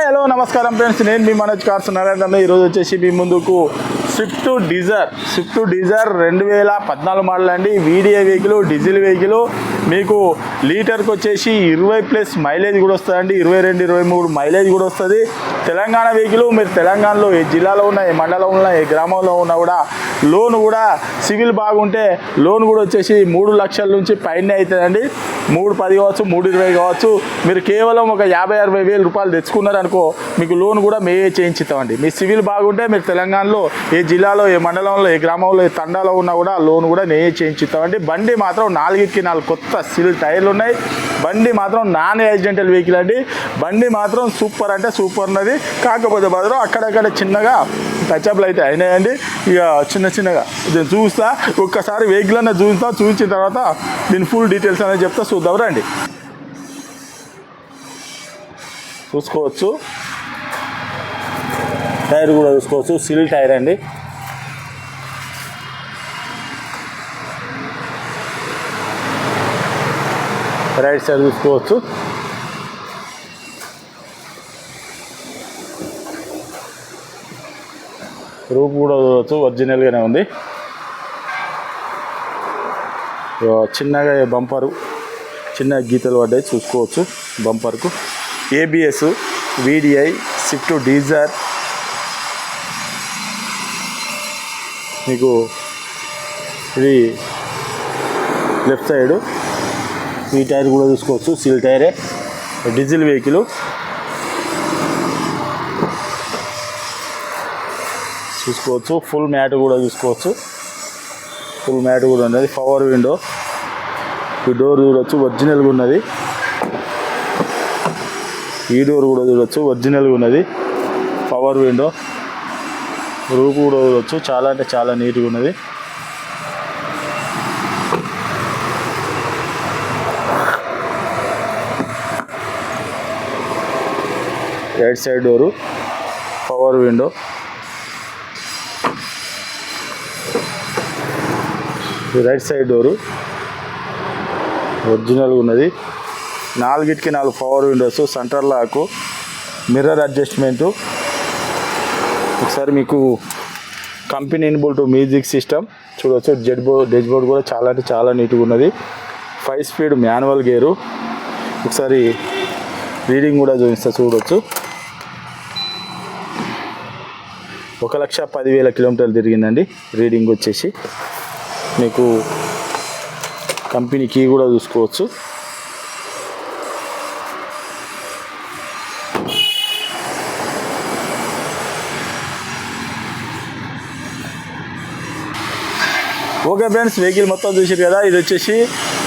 Hello నమస్కారం friends, నేను మీ Manoj cars Narayana. ఈరోజు వచ్చేసి మీ ముందుకు స్విఫ్ట్ డిజైర్ 2014 మోడల్ అండి. Video vehicle, diesel vehicle. మీకు లీటర్కి వచ్చేసి 20+ మైలేజ్ కూడా వస్తుందండి. 22-23 మైలేజ్ కూడా వస్తుంది. తెలంగాణ వెహికల్. మీరు తెలంగాణలో ఏ జిల్లాలో ఉన్నా, ఏ మండలంలో ఉన్నా, ఏ గ్రామంలో ఉన్నా కూడా లోన్ కూడా సివిల్ బాగుంటే లోన్ కూడా వచ్చేసి 3 లక్షల నుంచి పైనే అవుతుందండి. 310 కావచ్చు, 320 కావచ్చు. మీరు కేవలం ఒక 50-60 వేల రూపాయలు తెచ్చుకున్నారనుకో, మీకు లోన్ కూడా మేమే చేయించుతామండి. మీ సివిల్ బాగుంటే మీరు తెలంగాణలో ఏ జిల్లాలో, ఏ మండలంలో, ఏ గ్రామంలో, ఏ తండాలో ఉన్నా కూడా లోన్ కూడా మేమే చేయించుతామండి. బండి మాత్రం 4 కొత్త సివిల్ టైర్లు ఉన్నాయి. బండి మాత్రం నాన్ యాక్సిడెంటల్ వెహికల్ అండి. బండి మాత్రం సూపర్ అంటే సూపర్ ఉన్నది. కాకపోతే మాత్రం అక్కడక్కడ చిన్నగా టచ్అప్లు అయితే అయినాయండి. ఇక చిన్నగా దీన్ని చూస్తా, ఒక్కసారి వెహికల్ అన్న చూపించిన తర్వాత దీని ఫుల్ డీటెయిల్స్ అనేది చెప్తా. చూద్దాం రండి. చూసుకోవచ్చు, టైర్ కూడా చూసుకోవచ్చు, సిల్ టైర్ అండి. రైట్ సైడ్ చూసుకోవచ్చు. రూప్ కూడా చూడవచ్చు, ఒరిజినల్గానే ఉంది. చిన్నగా బంపరు, చిన్న గీతలు పడ్డాయి చూసుకోవచ్చు. బంపర్కు ABS, VDI, స్విఫ్ట్ డిజైర్. మీకు ఇది లెఫ్ట్ సైడు ఈ టైర్ కూడా చూసుకోవచ్చు, సీల్ టైరే. Diesel vehicle. చూసుకోవచ్చు, ఫుల్ మ్యాట్ కూడా చూసుకోవచ్చు. ఫుల్ మ్యాట్ కూడా ఉన్నది. Power window. ఈ డోర్ చూడవచ్చు, ఒరిజినల్గా ఉన్నది. ఈ డోర్ కూడా చూడవచ్చు, ఒరిజినల్గా ఉన్నది. Power window. రూపు కూడా చూడవచ్చు, చాలా అంటే చాలా నీట్గా ఉన్నది. Right side door, power window. Right side door ఒరిజినల్గా ఉన్నది. 4 power windows, centre lock, mirror adjustment. ఒకసారి మీకు కంపెనీ ఇన్బుల్ట్ మ్యూజిక్ సిస్టమ్ చూడవచ్చు. డెడ్ బోర్డ్ కూడా చాలా అంటే చాలా నీట్గా ఉన్నది. 5 స్పీడ్ మాన్యువల్ గేరు. ఒకసారి రీడింగ్ కూడా చూపిస్తా, చూడవచ్చు. 1,10,000 కిలోమీటర్లు తిరిగిందండి. రీడింగ్ వచ్చేసి మీకు కంపెనీ కీ కూడా చూసుకోవచ్చు. ఓకే ఫ్రెండ్స్, వెహికల్ మొత్తం చూసారు కదా. ఇది వచ్చేసి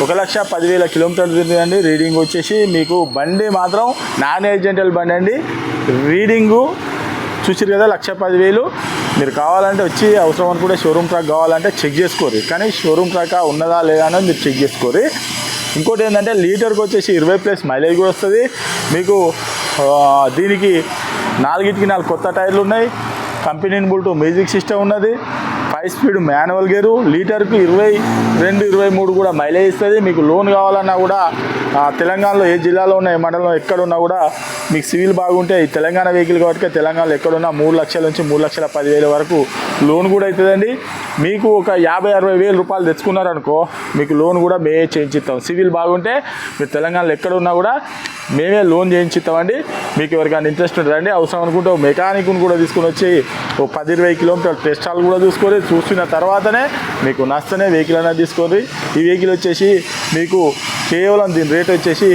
1,10,000 కిలోమీటర్లు తిరిగిందండి. రీడింగ్ వచ్చేసి మీకు బండి మాత్రం నాన్ యాక్సిడెంటల్ బండి అండి. రీడింగు చూసారు కదా, 1,10,000. మీరు కావాలంటే వచ్చి అవసరం అనుకుంటే షోరూమ్ ట్రాక్ కావాలంటే చెక్ చేసుకోరు. కానీ షోరూమ్ ట్రాక్ ఉన్నదా లేదా అనేది మీరు చెక్ చేసుకోరు. ఇంకోటి ఏంటంటే లీటర్కి వచ్చేసి 20+ మైలేజ్ కూడా వస్తుంది. మీకు దీనికి 4 కొత్త టైర్లు ఉన్నాయి. కంపెనీ ఇన్బుల్ట్ మ్యూజిక్ సిస్టమ్ ఉన్నది. 5 స్పీడ్ మాన్యువల్ గేరు. లీటర్కు 22-23 కూడా మైలేజ్ ఇస్తుంది. మీకు లోన్ కావాలన్నా కూడా తెలంగాణలో ఏ జిల్లాలో ఉన్న, ఏ మండలంలో ఎక్కడున్నా కూడా మీకు సివిల్ బాగుంటే, ఈ తెలంగాణ వెహికల్ కాబట్టి తెలంగాణలో ఎక్కడున్నా 3 లక్షల నుంచి 3,10,000 వరకు లోన్ కూడా అవుతుందండి. మీకు ఒక 50-60 వేల రూపాయలు తెచ్చుకున్నారనుకో, మీకు లోన్ కూడా మేమే చేయించిస్తాం. సివిల్ బాగుంటే మీరు తెలంగాణలో ఎక్కడున్నా కూడా మేమే లోన్ చేయించిస్తామండి. మీకు ఎవరికైనా ఇంట్రెస్ట్ ఉంటుందండి, అవసరం అనుకుంటే మెకానిక్ను కూడా తీసుకుని వచ్చి 10-20 కిలోమీటర్ల టెస్ట్ హాల్ కూడా చూసిన తర్వాతనే మీకు నచ్చనే వెహికల్ అనేది తీసుకోండి. ఈ వెహికల్ వచ్చేసి మీకు కేవలం దీని రేట్ వచ్చేసి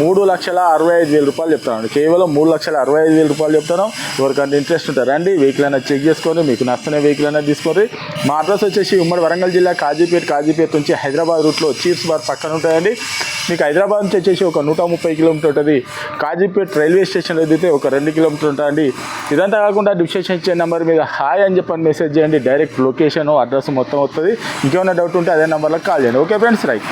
3,65,000 రూపాయలు చెప్తాను. కేవలం 3,65,000 రూపాయలు చెప్తాను. ఎవరికంటే ఇంట్రెస్ట్ ఉంటారు రండి, వెహికల్ అనేది చెక్ చేసుకొని మీకు నచ్చనే వెహికల్ అనేది తీసుకోండి. మా అడ్రస్ వచ్చేసి ఉమ్మడి వరంగల్ జిల్లా కాజీపేట నుంచి హైదరాబాద్ రూట్లో చీర్స్ బార్ పక్కన ఉంటాయండి. మీకు హైదరాబాద్ నుంచి వచ్చేసి ఒక 130 కిలోమీటర్ ఉంటుంది. కాజీపేట రైల్వే స్టేషన్లో దిగితే ఒక 2 కిలోమీటర్ ఉంటుందండి. ఇదంతా కాకుండా డిస్క్రిప్షన్ ఇచ్చే నెంబర్ మీద హాయ్ అని చెప్పని మెసేజ్ చేయండి. డైరెక్ట్ లొకేషన్, అడ్రస్ మొత్తం వస్తుంది. ఇంకేమైనా డౌట్ ఉంటే అదే నెంబర్లో కాల్ చేయండి. Okay friends, right.